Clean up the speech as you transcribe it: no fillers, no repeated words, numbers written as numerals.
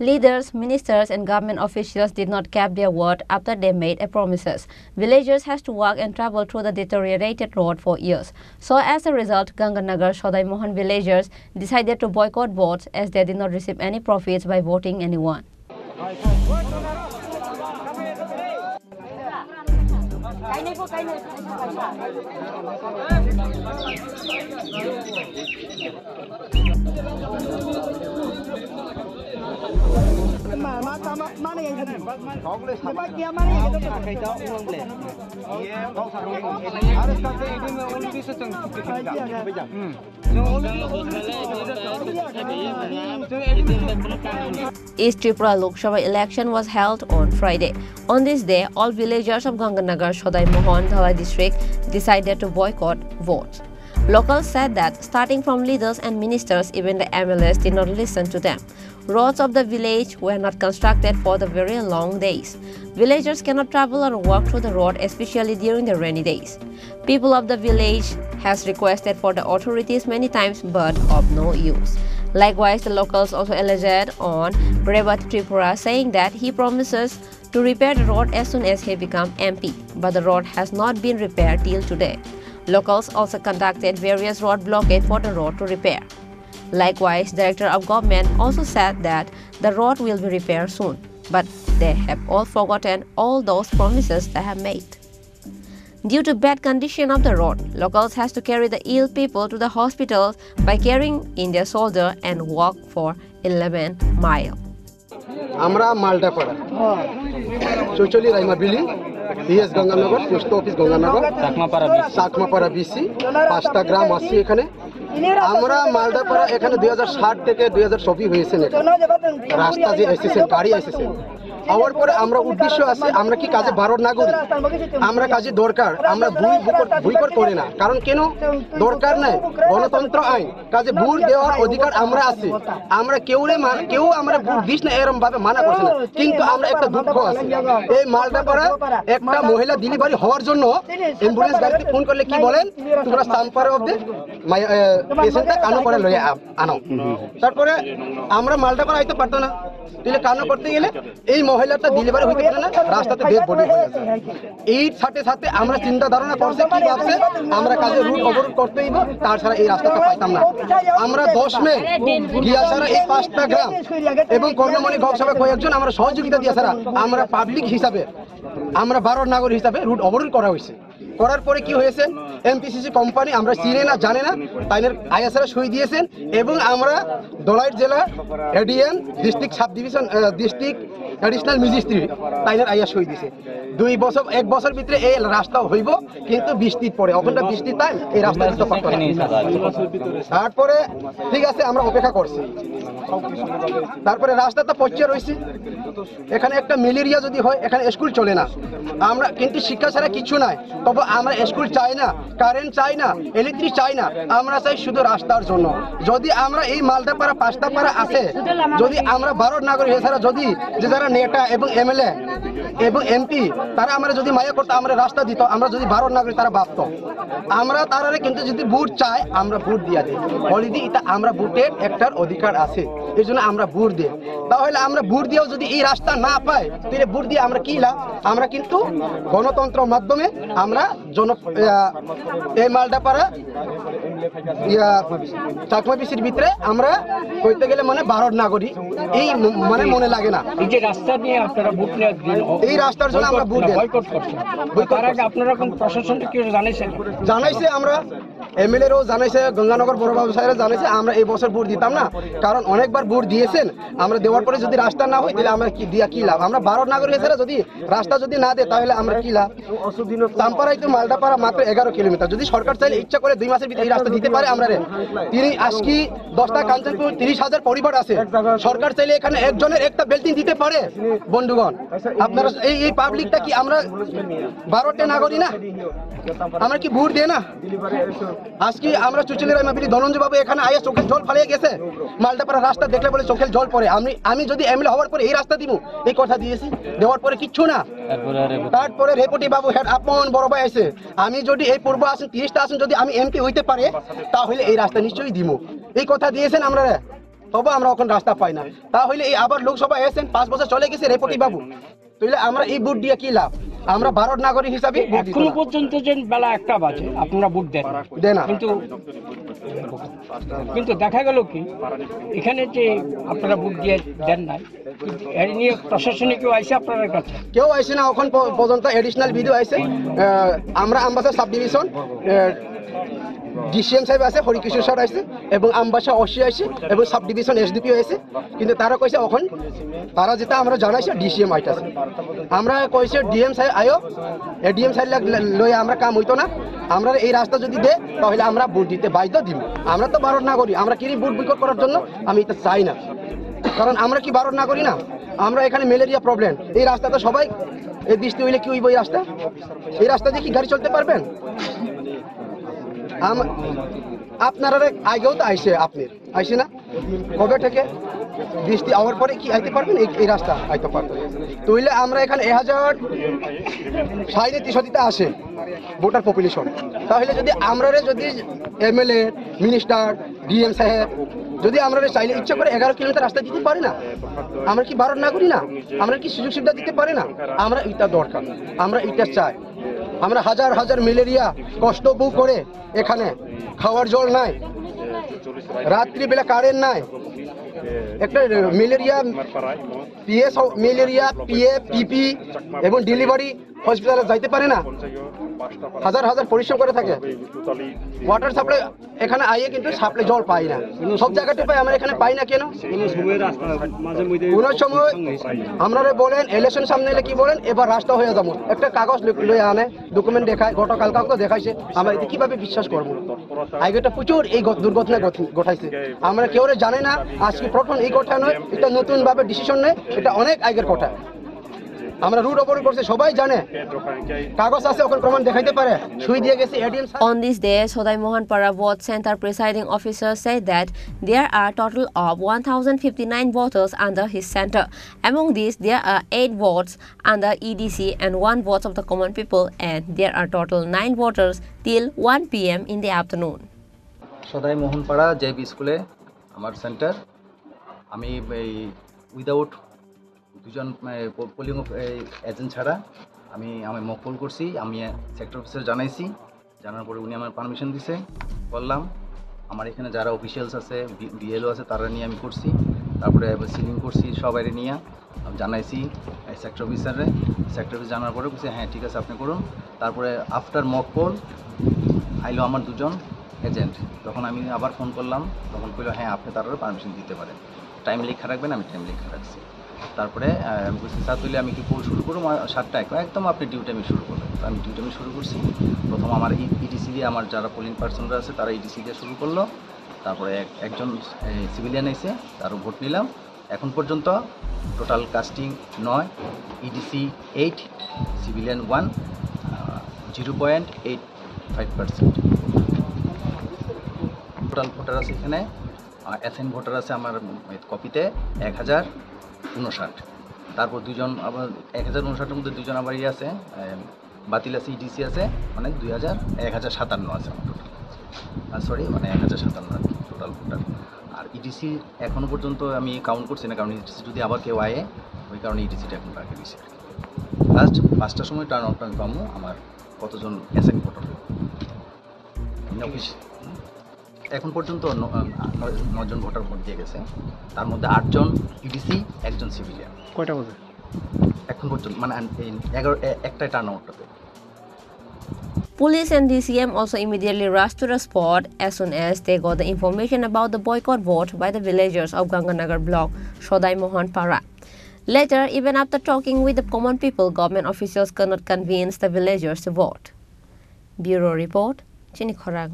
Leaders, ministers and government officials did not keep their word after they made a promises. Villagers has to walk and travel through the deteriorated road for years. So as a result, Ganganagar Shodai Mohan villagers decided to boycott votes as they did not receive any profits by voting anyone. East Tripura Lok Sabha election was held on Friday. On this day, all villagers of Ganganagar Shodai Mohan Dhalai district decided to boycott votes. Locals said that starting from leaders and ministers, even the MLAs did not listen to them. Roads of the village were not constructed for the very long days. Villagers cannot travel or walk through the road, especially during the rainy days. People of the village has requested for the authorities many times, but of no use. Likewise, the locals also alleged on Brevat Tripura, saying that he promises to repair the road as soon as he becomes MP, but the road has not been repaired till today. Locals also conducted various road blockades for the road to repair. Likewise, Director of Government also said that the road will be repaired soon, but they have all forgotten all those promises they have made. Due to bad condition of the road, locals has to carry the ill people to the hospitals by carrying in their shoulder and walk for 11 miles. আমরা Maldapara Chauchali Raima building BS Ganganagar post office Ganganagar Chakmapara BC 5টা গ্রাম আছে এখানে আমরা মালদাপাড়া এখানে 2007 থেকে 2024 হয়েছে রাস্তা যে এসেছেন গাড়ি এসেছেন আওয়ার পরে আমরা উদ্দেশ্য আছে আমরা কি কাজে বারণ না করি আমরা কাজে দরকার আমরা ভুইকর করি না কারণ কেন দরকার নাই গণতন্ত্র আইন কাজে ভোট দেওয়ার অধিকার আমরা আছে আমরা কেউ আমরা ভোট দিস না এরকম ভাবে মানা করছে না কিন্তু আমরা একটা দুঃখ আছে এই মালদাপাড়া একটা মহিলা ডেলিভারি হওয়ার জন্য অ্যাম্বুলেন্স গাড়িতে ফোন করলে কি বলেন তোমরা সাম্পারে অবধি পেশেন্টটা কানো করে লয়ে আনো তারপরে আমরা মালদাপাড়া আইতে পারতো না তাহলে কানো করতে গেলে এই মহিলাটা ডেলিভারি হইতে পারে না রাস্তাতে ডেড বডি হয়ে আছে এই সাথে সাথে আমরা চিন্তা ধারণা করছে কি ভাবছে আমরা কাজে রুট অবরোধ করতে হইব তার ছাড়া এই রাস্তাটা পাইতাম না আমরা 10 মে গিয়া ছাড়া এই 5টা গ্রাম এবং কর্ণমণি গৌসভা কয়েকজন আমরা সহযোগিতা দিয়া ছাড়া আমরা পাবলিক হিসাবে আমরা ভারত নাগরিক হিসাবে রুট অবরোধ করা হয়েছে করার পরে কি হয়েছে এমপিসিসি কোম্পানি আমরা চিনে না জানে না তাইনের আইএসআর সই দিয়েছেন এবং আমরা দলাইট জেলা ADN district sub division district additional magistrate তাইনের আইএস সই দিয়েছে 1 বছর ভিতরে এই রাস্তা হইব কিন্তু বৃষ্টির পরে অখণ্ড বৃষ্টি তাই এই রাস্তা দিতে পারতো না তারপরে ঠিক আছে আমরা অপেক্ষা করছি তারপরে রাস্তাটা পচে রয়েছে এখানে একটা ম্যালেরিয়া যদি হয় এখানে স্কুল চলে না আমরা কিন্তু শিক্ষা ছাড়া কিছু নাই তবে আমরা স্কুল চাই না কারেন্ট চাই না ইলেকট্রিক চাই না আমরা চাই শুধু রাস্তার জন্য যদি আমরা এই মালদাপাড়া 5টা পাড়া আছে যদি আমরা ভারত নাগরিক এছাড়া যদি যে যারা নেতা এবং এমএলএ এবং এমপি তারা আমরা যদি মায়া করতো আমরা রাস্তা দিত আমরা যদি ভারত নাগরিক তারা ভাবত আমরা তারা কিন্তু যদি ভোট চাই আমরা ভোট দিয়া দিই অলরেডি এটা আমরা ভোটের একটার অধিকার আছে এই জন্য আমরা ভোট দিই তাহলে আমরা ভোট দিয়েও যদি এই রাস্তা না পাই তাহলে ভোট দিয়ে আমরা কি লাভ আমরা কিন্তু গণতন্ত্রের মাধ্যমে আমরা এই মালদাপাড়া চাকমা বিসির ভিতরে আমরা কইতে গেলে মানে ভারত নাগরিক এই মানে মনে লাগে না এই যে রাস্তা নিয়ে আপনারা ভোট এই রাস্তার জন্য আমরা ভোট দিই বয়কট করছেন তার আগে আপনারা কোন প্রশাসনকে কি জানাইছে আমরা এমএলএরও জানাইছে গঙ্গানগর বড়বাবু সাহেবরা জানাইছে আমরা এই বছর ভোট দিতাম না কারণ অনেকবার ভোট দিয়েছেন আমরা দেওয়ার পরে যদি রাস্তা না হয় তাহলে আমরা কি দিয়া কি লাভ আমরা ভারত নাগরিক হিসেবে যদি রাস্তা যদি না দেয় তাহলে আমরা কি লাভ চাম্পারাই তো মালদাপাড়া মাত্র 11 কিলোমিটার যদি সরকার চাইলে ইচ্ছা করে 2 মাসের ভিতরে এই রাস্তা দিতে পারে আমরা তিনি আজকে 10টা কাঞ্চনপুর 30,000 পরিবার আছে সরকার চাইলে এখানে একজনের একটা বিল্ডিং দিতে পারে বন্ধুগণ আপনারা এই পাবলিকটা কি আমরা ভারতের নাগরিক না আমরা কি ভোট দেই না আজকে আমরা চুচুলির রাইমাবিলি ধনঞ্জয় বাবু এখানে আয়া চোখের জল ফালিয়ে গেছে মালদাপাড়া রাস্তা দেখলে বলে চোখের জল পড়ে আমি যদি এমএলএ হওয়ার পরে এই রাস্তা দিব এই কথা দিয়েছি দেওয়ার পরে কিচ্ছু না তারপরে রেপটি বাবু হেড আপন বড় ভাই আছে আমি যদি এই পূর্ব আসন 30টা আসন যদি আমি এমপি হইতে পারে তাহলে এই রাস্তা নিশ্চয়ই দিব এই কথা দিয়েছেন আমরা তবে আমরা এখন রাস্তা পাই না। তাহলে এই আবার লোকসভা এসেছেন, 5 বছর চলে গেছে রেপটি বাবু, তাহলে আমরা এই ভোট দিয়ে কি লাভ? আমরা ভারত নাগরিক হিসাবে ভোট দিতে এখনো না। পর্যন্ত যে বেলা 1টা বাজে আপনারা ভোট দেন দেন না। কিন্তু দেখা গেল কি এখানে যে আপনারা ভোট দিয়ে দেন নাই, এর নিয়ে প্রশাসনিক কেউ আইসে আপনাদের কাছে? কেউ আসে না এখন পর্যন্ত। এডিশনাল ভিডিও আছে, আমরা আমবাসা সাব ডিভিশন ডিসিএম সাহেব আছে, হরিকিশোর স্যার আছে এবং আমবাসা অসি আছে এবং সাব ডিভিশন এসডিপিও আছে, কিন্তু তারা কইছে এখন তারা যেটা আমরা জানাইছে ডিসিএম আইতাছে। আমরা কইছে ডিএম সাহেব আয়ো, ডিএম সাহেব লই আমরা কাম হইতো না, আমরা এই রাস্তা যদি দে তাহলে আমরা ভোট দিতে বাধ্য দিব। আমরা তো ভারত না করি, আমরা কি ভোট বয়কট করার জন্য আমি এটা চাই না, কারণ আমরা কি ভারত না করি না? আমরা এখানে ম্যালেরিয়া প্রবলেম, এই রাস্তা তো সবাই, এই বৃষ্টি হইলে কি হইব? এই রাস্তা, এই রাস্তা দিয়ে কি গাড়ি চলতে পারবেন? আপনারা আগেও তো আইসে, আপনি আইসে না কবে থেকে? বৃষ্টি আওয়ার পরে কি আইতে পারবেন? এই রাস্তা আইতে পারবেন। তাইলে আমরা এখানে 1037 আসে ভোটার পপুলেশন, তাহলে যদি আমরা যদি এমএলএ, মিনিস্টার, ডিএম সাহেব যদি আমরা চাইলে ইচ্ছা করে 11 কিলোমিটার রাস্তা দিতে পারি না? আমরা কি ভারত না করি না? আমরা কি সুযোগ সুবিধা দিতে পারি না? আমরা এটা দরকার, আমরা এটা চাই। আমরা হাজার হাজার ম্যালেরিয়া কষ্ট ভোগ করে, এখানে খাওয়ার জল নাই, রাত্রিবেলা কারেন্ট নাই, একটা ম্যালেরিয়া পিএস, ম্যালেরিয়া পিএ, পিপি এবং ডেলিভারি হসপিটালে যাইতে পারে না, হাজার হাজার পরিশ্রম করে থাকে। ওয়াটার সাপ্লাই এখানে আইয়ে কিন্তু সাপ্লাই জল পাই না, সব জায়গাতে পাই, আমরা এখানে পাই না কেন? কোন সময় আপনারা বলেন ইলেকশন সামনে এলে কি বলেন, এবার রাস্তা হয়ে যাবো, একটা কাগজ লয়ে আনে, ডকুমেন্ট দেখায়, গতকাল কাউকে দেখাইছে, আমরা এতে কিভাবে বিশ্বাস করবো? আগেটা প্রচুর এই দুর্ঘটনা ঘটাইছে, আমরা কেউ জানে না, আজকে প্রথম এই কথা নয়, এটা নতুন ভাবে ডিসিশন নেই, এটা অনেক আগের কথা। আমরা রুট অবরোধ করছে, সবাই জানে, কাগজ আছে, ওখানে প্রমাণ দেখাইতে পারে, সুই দিয়ে গেছে ADM. On this day, Sodai Mohanpara Vote Center presiding officer said that there are total of 1,059 voters under his center. Among these, there are 8 votes under EDC and 1 vote of the common people, and there are total 9 voters till 1 p.m. in the afternoon. সদাই Mohanpara JB স্কুলে আমার centre. আমি এই without দুজন polling agent ছাড়া আমি mock poll করছি। আমি সেক্টর অফিসার জানাইছি, জানার পরে উনি আমার পারমিশন দিছে, করলাম। আমার এখানে যারা অফিসিয়ালস আছে, বিএলও আছে, তারা নিয়ে আমি করছি। তারপরে সিলিং করছি, সবাই নিয়ে জানাইছি সেক্টর অফিসারে। সেক্টর অফিস জানার পরে বলছে হ্যাঁ ঠিক আছে আপনি করুন। তারপরে আফটার মক পোল আইলো আমার দুজন এজেন্ট, তখন আমি আবার ফোন করলাম, তখন কইলো হ্যাঁ আপনি তারপরে পারমিশন দিতে পারেন, টাইম লেখা রাখবেন। আমি টাইম লেখা রাখছি। তারপরে আমি বলছি স্যার তুলে আমি কি পোল শুরু করবো 7টায়? একদম আপনি ডিউটি আমি শুরু করবেন। তো আমি ডিউটি আমি শুরু করছি। প্রথম আমার ইডিসি দিয়ে, আমার যারা পোলিং পার্সনরা আছে তারা ইডিসি দিয়ে শুরু করলো। তারপরে একজন সিভিলিয়ান এসে তারও ভোট নিলাম। এখন পর্যন্ত total casting 9, EDC 8, civilian 1, 0.85%। Total voter আছে এখানে, অ্যাসাইন ভোটার আছে আমার কপিতে 1059। তারপর দুজন আবার 1059-এর মধ্যে দুজন আবার ইয়ে আছে, বাতিল আছে, ইডিসি আছে, মানে 1057 আছে আমার টোটাল। সরি, মানে 1057 আর কি টোটাল ভোটার। আর ইডিসি এখনও পর্যন্ত আমি কাউন্ট করছি না, কারণ ইডিসি যদি আবার কেউ আয়ে, ওই কারণে ইডিসিটা এখন রাখে দিয়েছি। লাস্ট 5টার সময় টার্ন আউটটা আমি পাবো আমার কতজন অ্যাসাইন ভোটার অফিস। এখন পর্যন্ত 9 জন ভোটার ভোট দিয়ে গেছে, তার মধ্যে 8 জন ইডিসি, 1 জন সিভিলিয়ান। কয়টা বাজে এখন পর্যন্ত? মানে 1টায় turn আউটটাতে। Police and DCM also immediately rushed to the spot as soon as they got the information about the boycott vote by the villagers of Ganganagar block, Sodai Mohanpara. Later, even after talking with the common people, government officials could not convince the villagers to vote. Bureau Report, Chini Khorang.